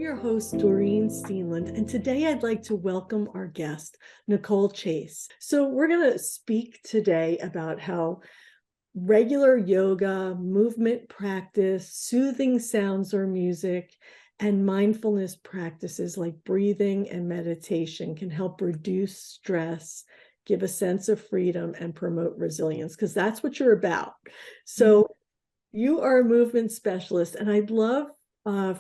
your host, Doreen Steenland, and today I'd like to welcome our guest, Nichol Chase. So, we're going to speak today about how regular yoga, movement practice, soothing sounds or music, and mindfulness practices like breathing and meditation can help reduce stress, give a sense of freedom, and promote resilience, because that's what you're about. So, you are a movement specialist, and I'd love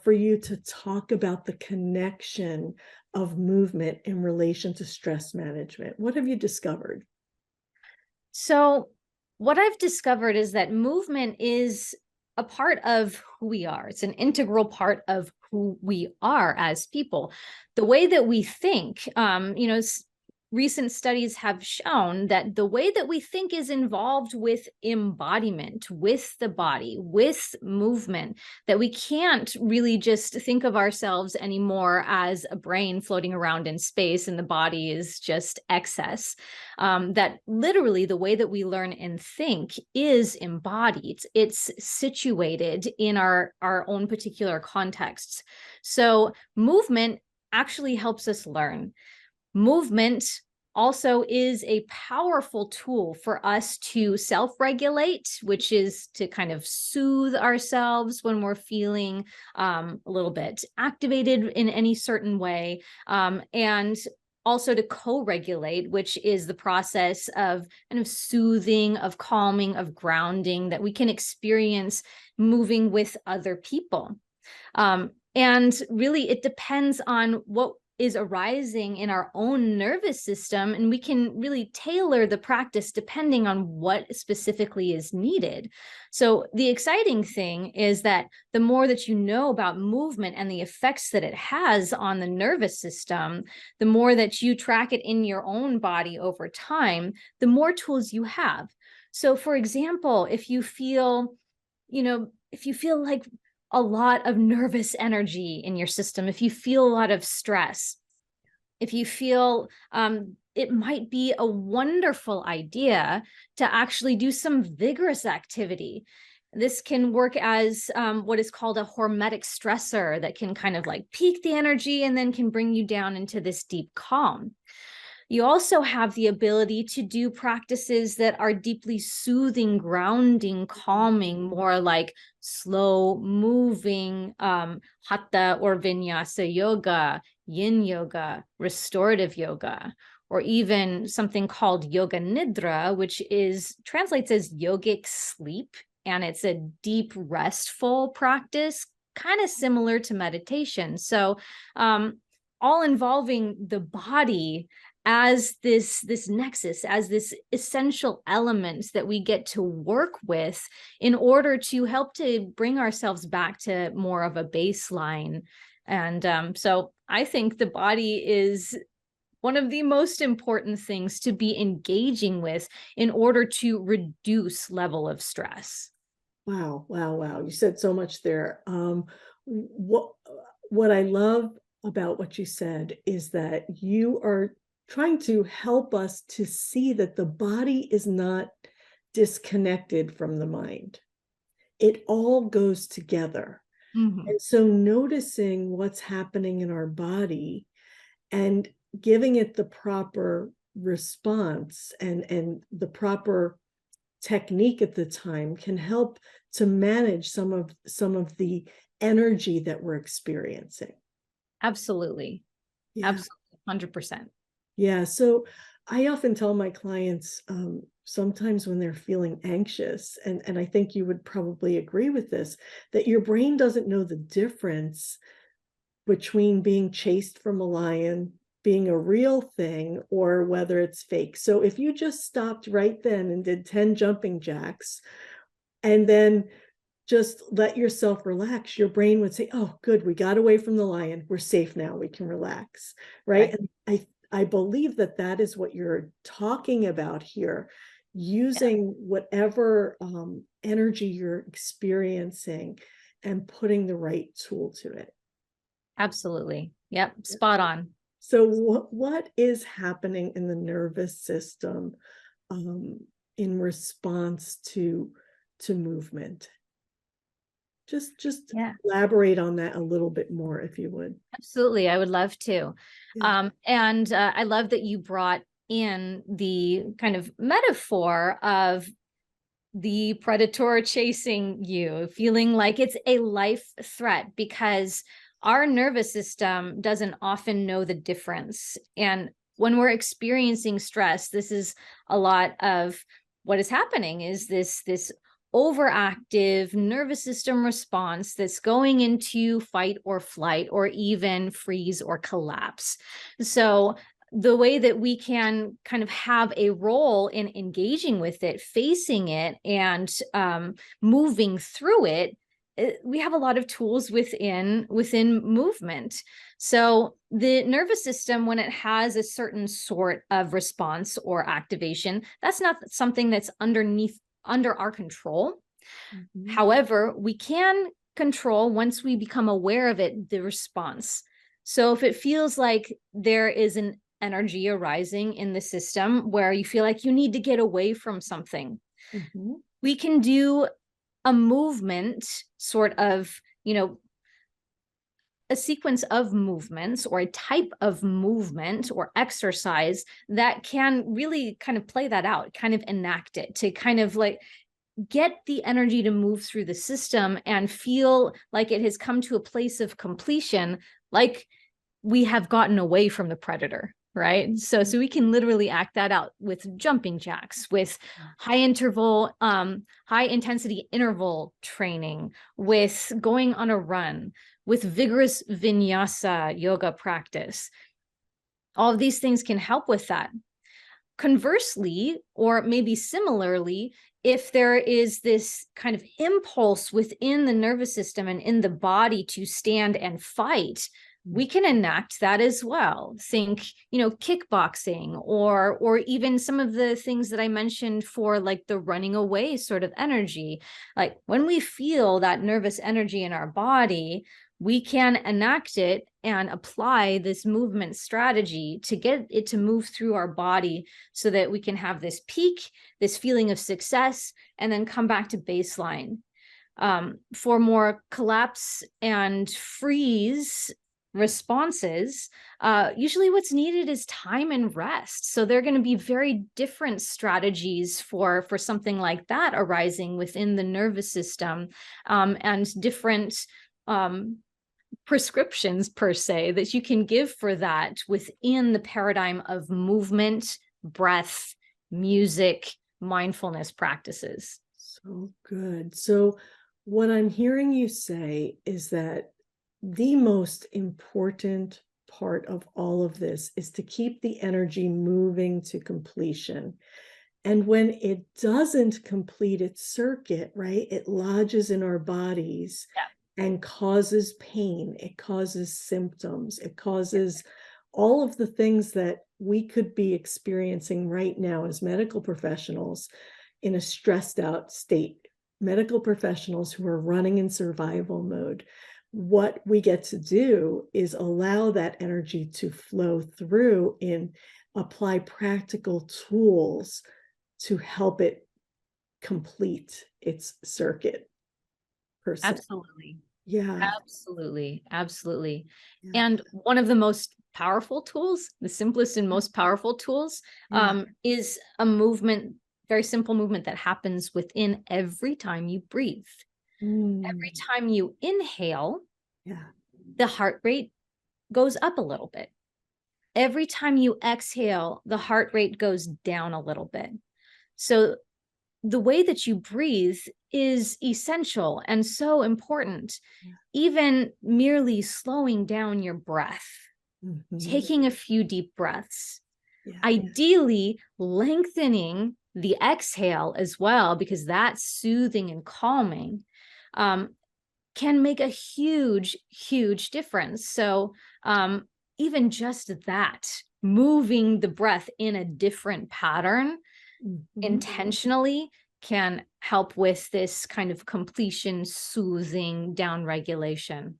for you to talk about the connection of movement in relation to stress management. What have you discovered? So, what I've discovered is that movement is a part of who we are. It's an integral part of who we are as people. The way that we think, recent studies have shown that the way that we think is involved with embodiment, with the body, with movement, that we can't really just think of ourselves anymore as a brain floating around in space and the body is just excess. That literally the way that we learn and think is embodied. It's situated in our own particular contexts. So movement actually helps us learn. Movement also is a powerful tool for us to self-regulate, which is to kind of soothe ourselves when we're feeling a little bit activated in any certain way, and also to co-regulate, which is the process of kind of soothing, of calming, of grounding that we can experience moving with other people. And really, it depends on what is arising in our own nervous system, and we can really tailor the practice depending on what specifically is needed. So the exciting thing is that the more that you know about movement and the effects that it has on the nervous system, the more that you track it in your own body over time, the more tools you have. So for example, if you feel like a lot of nervous energy in your system, if you feel a lot of stress, if you feel it might be a wonderful idea to actually do some vigorous activity. This can work as what is called a hormetic stressor that can kind of like peak the energy and then can bring you down into this deep calm. You also have the ability to do practices that are deeply soothing, grounding, calming, more like slow moving hatha or vinyasa yoga, yin yoga, restorative yoga, or even something called yoga nidra, which translates as yogic sleep. And it's a deep, restful practice, kind of similar to meditation. So all involving the body as this nexus, as this essential element that we get to work with in order to help to bring ourselves back to more of a baseline. And so I think the body is one of the most important things to be engaging with in order to reduce level of stress. Wow, wow, wow. You said so much there. What I love about what you said is that you are trying to help us to see that the body is not disconnected from the mind. It all goes together. Mm-hmm. And so noticing what's happening in our body and giving it the proper response and the proper technique at the time can help to manage some of the energy that we're experiencing. Absolutely. Yeah. Absolutely. 100%. Yeah. So I often tell my clients sometimes when they're feeling anxious, and I think you would probably agree with this, that your brain doesn't know the difference between being chased from a lion, being a real thing, or whether it's fake. So if you just stopped right then and did 10 jumping jacks and then just let yourself relax, your brain would say, oh, good, we got away from the lion. We're safe now. We can relax. Right. Right. And I believe that that is what you're talking about here, Yeah. using whatever energy you're experiencing and putting the right tool to it. Absolutely. Yep. Spot on. So what is happening in the nervous system in response to movement? Just Yeah. elaborate on that a little bit more, if you would. Absolutely, I would love to. Yeah. And I love that you brought in the kind of metaphor of the predator chasing you, feeling like it's a life threat, because our nervous system doesn't often know the difference. And when we're experiencing stress, this is a lot of what is happening, is this overactive nervous system response that's going into fight or flight, or even freeze or collapse. So the way that we can kind of have a role in engaging with it, facing it, and moving through it, we have a lot of tools within movement. So the nervous system, when it has a certain sort of response or activation, that's not something that's under our control. Mhm. However, we can control, once we become aware of it, the response. So if it feels like there is an energy arising in the system where you feel like you need to get away from something, Mhm. we can do a movement, sort of, a sequence of movements or a type of movement or exercise that can really kind of play that out, kind of enact it, to kind of like get the energy to move through the system and feel like it has come to a place of completion, like we have gotten away from the predator, right? So we can literally act that out with jumping jacks, with high intensity interval training, with going on a run, with vigorous vinyasa yoga practice. All of these things can help with that. Conversely, or maybe similarly, if there is this kind of impulse within the nervous system and in the body to stand and fight, we can enact that as well. Think, kickboxing, or even some of the things that I mentioned for like the running away sort of energy. Like when we feel that nervous energy in our body, we can enact it and apply this movement strategy to get it to move through our body, so that we can have this peak, this feeling of success, and then come back to baseline. For more collapse and freeze responses, usually what's needed is time and rest. So they're going to be very different strategies for something like that arising within the nervous system, and different prescriptions per se that you can give for that within the paradigm of movement, breath, music, mindfulness practices. So good. So, what I'm hearing you say is that the most important part of all of this is to keep the energy moving to completion. And when it doesn't complete its circuit, right, it lodges in our bodies and causes pain. It causes symptoms. It causes all of the things that we could be experiencing right now as medical professionals in a stressed out state, medical professionals who are running in survival mode. What we get to do is allow that energy to flow through and apply practical tools to help it complete its circuit, per se. Absolutely. Yeah. Absolutely. Absolutely. Yeah. And one of the most powerful tools, the simplest and most powerful tools, Yeah. is a movement, very simple movement that happens within every time you breathe. Every time you inhale, Yeah. the heart rate goes up a little bit. Every time you exhale, the heart rate goes down a little bit. So the way that you breathe is essential and so important. Even merely slowing down your breath, Mhm. taking a few deep breaths, Yeah. ideally lengthening the exhale as well, because that's soothing and calming, can make a huge, huge difference. So even just that, moving the breath in a different pattern Mhm. intentionally, can help with this kind of completion, soothing, down regulation.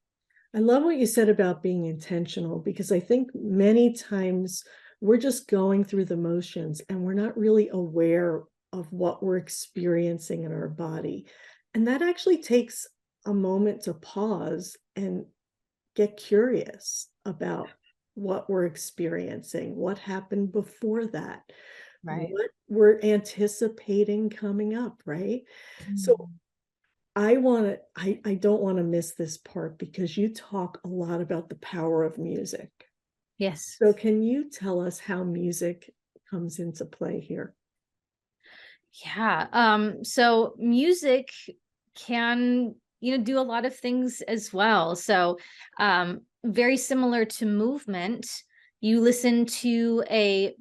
I love what you said about being intentional, because I think many times we're just going through the motions and we're not really aware of what we're experiencing in our body. And that actually takes a moment to pause and get curious about what we're experiencing, what happened before that, Right. what we're anticipating coming up, right? So Mm. I don't want to miss this part because you talk a lot about the power of music. Yes. So can you tell us how music comes into play here? Yeah. So music can, do a lot of things as well. So, very similar to movement, you listen to a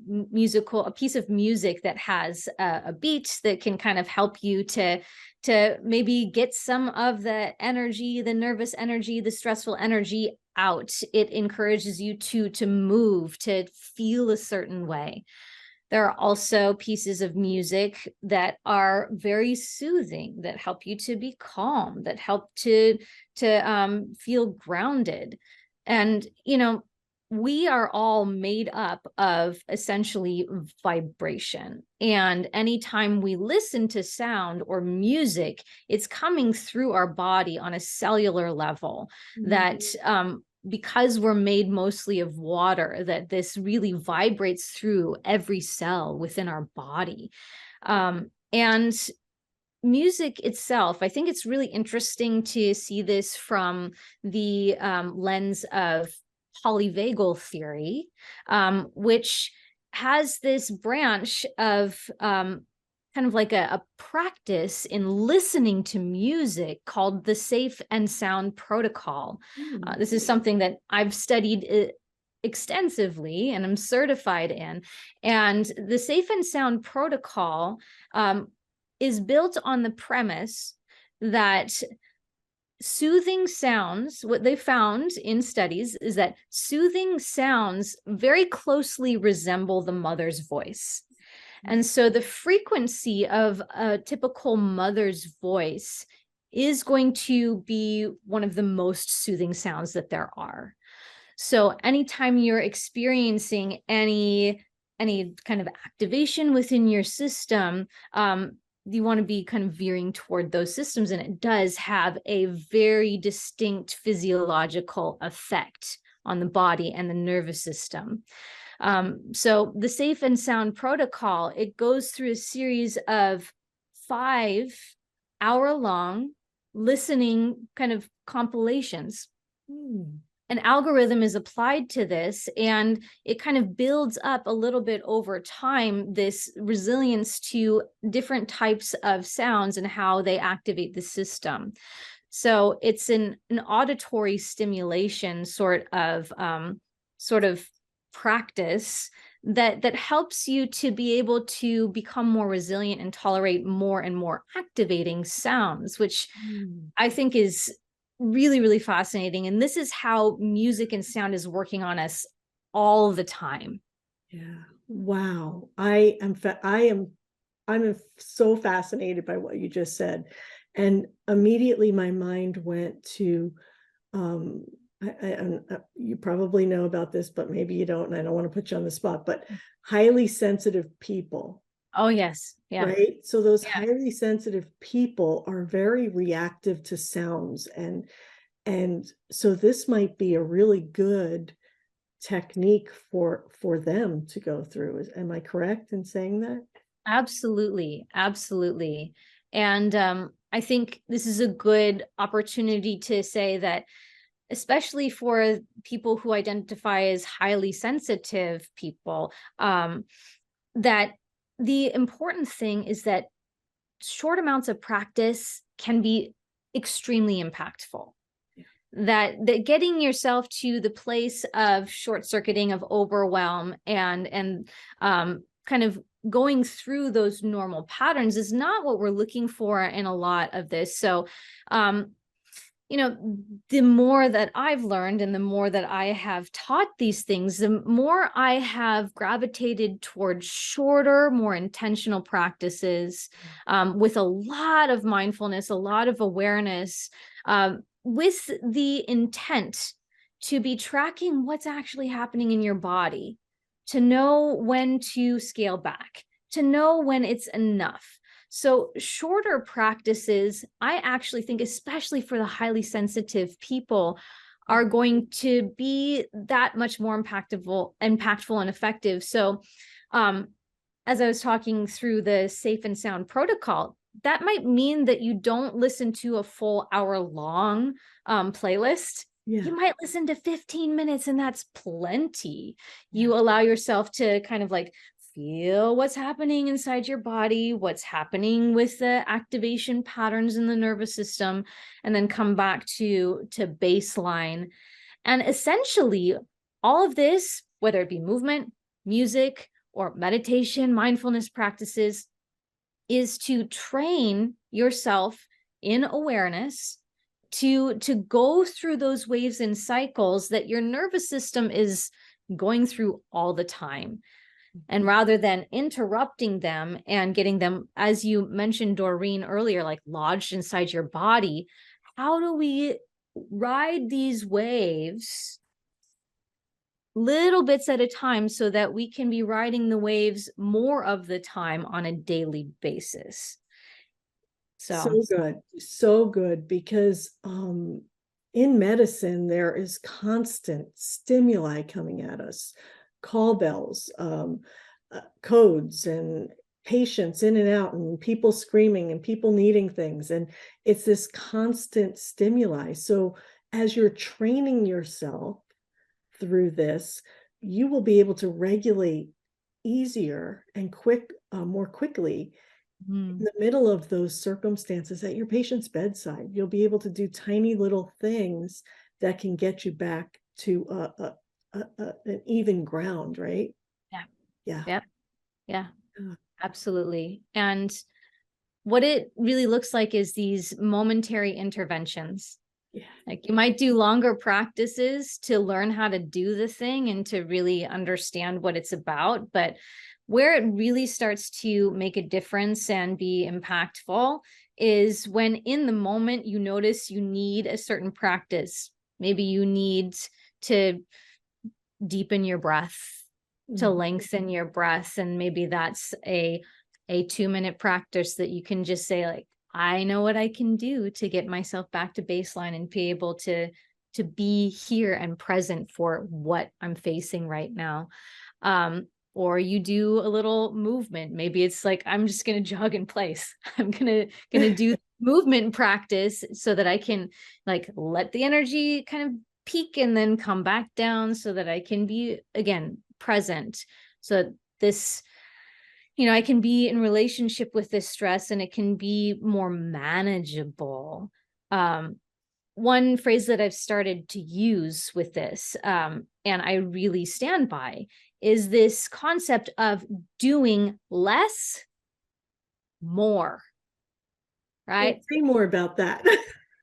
piece of music that has a beat that can kind of help you to maybe get some of the energy, the nervous energy, the stressful energy out. It encourages you to move, to feel a certain way. There are also pieces of music that are very soothing, that help you to be calm, that help to feel grounded. And we are all made up of essentially vibration. And anytime we listen to sound or music, it's coming through our body on a cellular level that Mm. because we're made mostly of water, that this really vibrates through every cell within our body. And music itself, I think it's really interesting to see this from the lens of polyvagal theory, which has this branch of kind of like a practice in listening to music called the Safe and Sound Protocol. Mm. This is something that I've studied extensively and I'm certified in. And the Safe and Sound Protocol is built on the premise that soothing sounds, what they found in studies is that soothing sounds very closely resemble the mother's voice. And so the frequency of a typical mother's voice is going to be one of the most soothing sounds that there are. So anytime you're experiencing any kind of activation within your system, you want to be kind of veering toward those systems, and it does have a very distinct physiological effect on the body and the nervous system. So the Safe and Sound Protocol, it goes through a series of 5-hour-long listening kind of compilations. Mm. An algorithm is applied to this, and it kind of builds up a little bit over time this resilience to different types of sounds and how they activate the system. So it's an auditory stimulation sort of practice that helps you to be able to become more resilient and tolerate more and more activating sounds, which Mm. I think is really, really fascinating. And this is how music and sound is working on us all the time. Yeah. Wow. I'm so fascinated by what you just said. And immediately my mind went to um you probably know about this, but maybe you don't, and I don't want to put you on the spot, but highly sensitive people, Oh, yes. Yeah. right? So those Yeah. highly sensitive people are very reactive to sounds, and so this might be a really good technique for them to go through. Am I correct in saying that? Absolutely. Absolutely. And I think this is a good opportunity to say that, especially for people who identify as highly sensitive people, that the important thing is that short amounts of practice can be extremely impactful. Yeah. That getting yourself to the place of short circuiting, of overwhelm, and kind of going through those normal patterns is not what we're looking for in a lot of this. So um the more that I've learned and the more that I have taught these things, the more I have gravitated towards shorter, more intentional practices, with a lot of mindfulness, a lot of awareness, with the intent to be tracking what's actually happening in your body, to know when to scale back, to know when it's enough, So shorter practices, I actually think, especially for the highly sensitive people, are going to be that much more impactful and effective. So as I was talking through the safe and sound protocol, that might mean that you don't listen to a full hour-long playlist. Yeah. You might listen to 15 minutes, and that's plenty. Yeah. You allow yourself to kind of like feel what's happening inside your body, what's happening with the activation patterns in the nervous system, and then come back to baseline. And essentially, all of this, whether it be movement, music, or meditation, mindfulness practices, is to train yourself in awareness to go through those waves and cycles that your nervous system is going through all the time. And rather than interrupting them and getting them, as you mentioned, Doreen, earlier, like lodged inside your body, how do we ride these waves little bits at a time so that we can be riding the waves more of the time on a daily basis? So good. So good, because in medicine, there is constant stimuli coming at us, call bells, codes, and patients in and out, and people screaming and people needing things. And it's this constant stimuli. So as you're training yourself through this, you will be able to regulate easier and more quickly in the middle of those circumstances at your patient's bedside. You'll be able to do tiny little things that can get you back to an even ground, right? Yeah. Yeah. Yep. Yeah, absolutely. And what it really looks like is these momentary interventions. Yeah. Like you might do longer practices to learn how to do the thing and to really understand what it's about. But where it really starts to make a difference and be impactful is when in the moment you notice you need a certain practice. Maybe you need to deepen your breath, to lengthen your breath. And maybe that's a 2-minute practice that you can just say, like, I know what I can do to get myself back to baseline and be able to be here and present for what I'm facing right now. Or you do a little movement. Maybe it's like, I'm just going to jog in place. I'm going to do movement practice so that I can like let the energy kind of peak and then come back down so that I can be again present. So this, I can be in relationship with this stress and it can be more manageable. One phrase that I've started to use with this, and I really stand by, is this concept of doing less, more, right? Say more about that.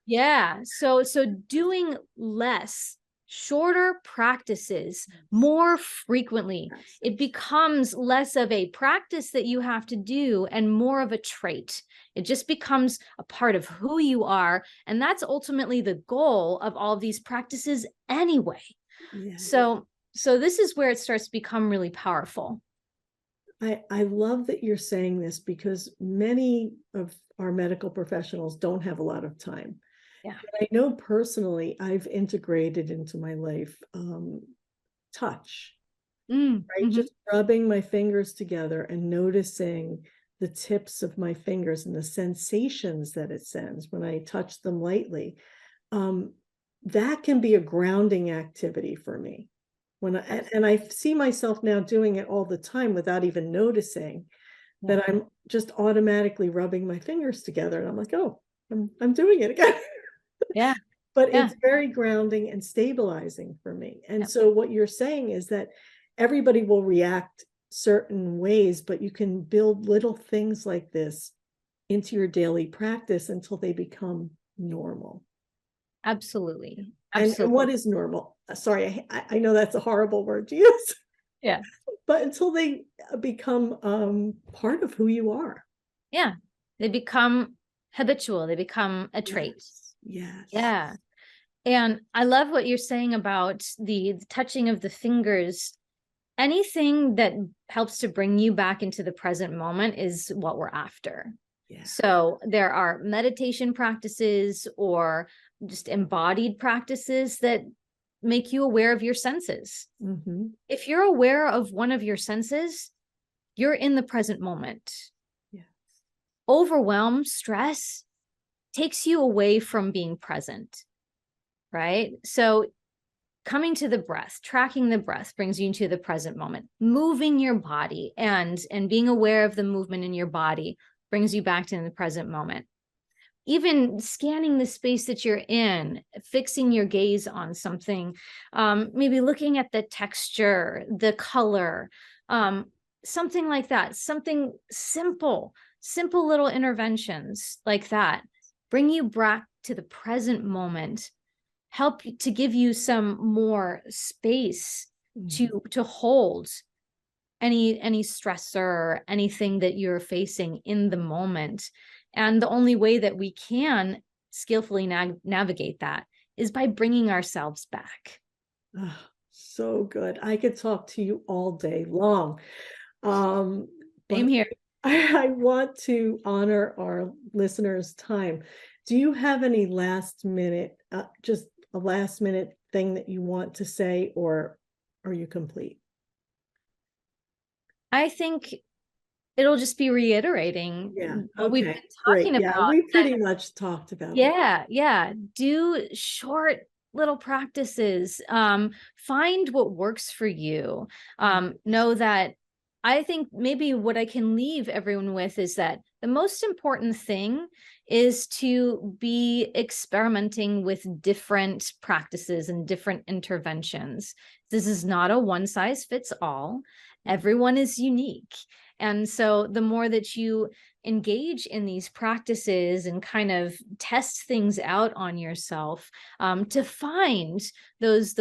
Yeah. So doing less, shorter practices more frequently, it becomes less of a practice that you have to do and more of a trait. It just becomes a part of who you are. And that's ultimately the goal of all of these practices anyway. Yes. So this is where it starts to become really powerful. I love that you're saying this, because many of our medical professionals don't have a lot of time. Yeah. And I know personally, I've integrated into my life touch, right? Just rubbing my fingers together and noticing the tips of my fingers and the sensations that it sends when I touch them lightly. That can be a grounding activity for me. And I see myself now doing it all the time without even noticing that I'm just automatically rubbing my fingers together. And I'm like, oh, I'm doing it again. Yeah. But it's very grounding and stabilizing for me. And so what you're saying is that everybody will react certain ways, but you can build little things like this into your daily practice until they become normal. Absolutely. And what is normal? Sorry, I know that's a horrible word to use. Yeah. But until they become part of who you are. Yeah. They become habitual. They become a trait. Yes. Yeah. And I love what you're saying about the touching of the fingers. Anything that helps to bring you back into the present moment is what we're after. Yeah. So there are meditation practices or just embodied practices that make you aware of your senses. Mm-hmm. If you're aware of one of your senses, you're in the present moment. Yeah. Overwhelm, stress takes you away from being present, right? So coming to the breath, tracking the breath brings you into the present moment. Moving your body and being aware of the movement in your body brings you back to the present moment. Even scanning the space that you're in, fixing your gaze on something, maybe looking at the texture, the color, something like that, something simple little interventions like that bring you back to the present moment, help to give you some more space Mhm. to hold any stressor, anything that you're facing in the moment. And the only way that we can skillfully navigate that is by bringing ourselves back. Ah, so good. I could talk to you all day long. Um, Same but here. I want to honor our listeners' time. Do you have any last minute, just a last minute thing that you want to say, or are you complete? I think it'll just be Yeah. reiterating what we've Okay. been Great. talking Yeah, about. we pretty much talked about it. Yeah. Do short little practices. Find what works for you. Know that I think maybe what I can leave everyone with is that the most important thing is to be experimenting with different practices and different interventions. This is not a one size fits all. Everyone is unique. And so the more that you engage in these practices and kind of test things out on yourself, to find those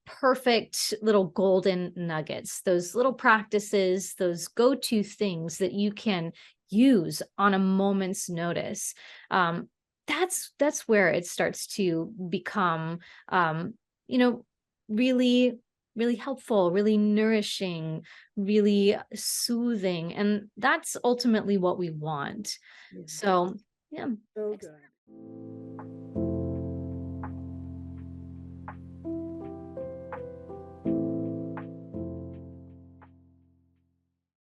perfect little golden nuggets, those little practices, those go-to things that you can use on a moment's notice. That's where it starts to become, you know, really helpful, really nourishing, really soothing. And that's ultimately what we want. Yeah. So, yeah. So good.